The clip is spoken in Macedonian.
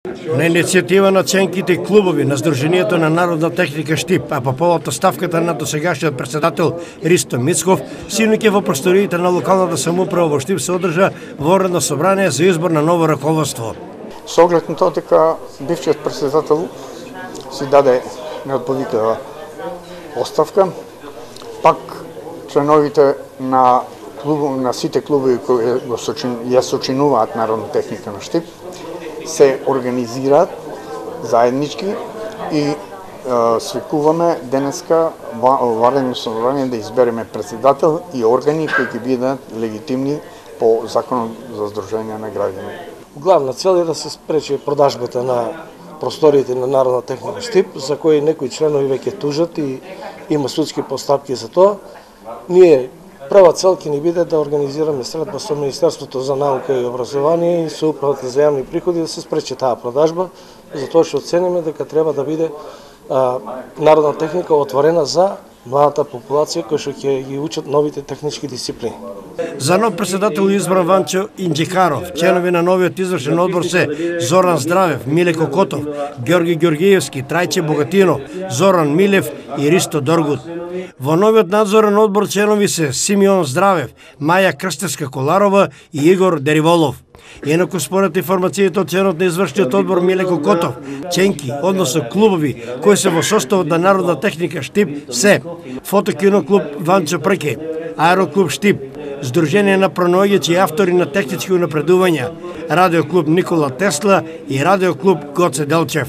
На иницијатива на членките клубови на Сдруженијето на народна техника Штип, а по повод оставката на досегашниот председател Ристо Мицков, синоќа во просториите на локалната самоуправа во Штип се одржа воредно собрание за избор на ново раководство. Со оглед на тоа дека бившиот председател си даде неотповика оставка, пак членовите на сите клубови кои ја сочинуваат народна техника на Штип се организираат заеднички и свикуваме денеска варено собрание да избереме председател и органи кои ќе бидат легитимни по законот за здружение на граѓани. Главна цел е да се спречи продажбата на просториите на народна техника Штип, за кои некои членови веќе тужат и има судски постапки за тоа. Ние прва цел ќе ни биде да организираме средба со Министерството за наука и образование и со Управата за јавни приходи да се спречи таа продажба, затоа што оцениме дека треба да биде народна техника отворена за младата популација која што ќе ги учат новите технички дисциплини. За нов председател избран Ванчо Инџикаров, членови на новиот извршен одбор се Зоран Здравев, Миле Кокотов, Ѓорги Ѓоргиевски, Трајче Богатино, Зоран Милев и Ристо Доргут. Во новиот надзорен одбор членови се Симеон Здравев, Маја Крстевска Коларова и Игор Дериволов. Инаку според информацијата од членот на извршниот одбор Миле Кокотов, ченки, односно клубови кои се во составот на народна техника Штип се Фотокино клуб Ванчо Прке, Аероклуб Штип, Сдружение на пронаоѓачи и автори на технички унапредувања, Радиоклуб Никола Тесла и Радиоклуб Гоце Делчев.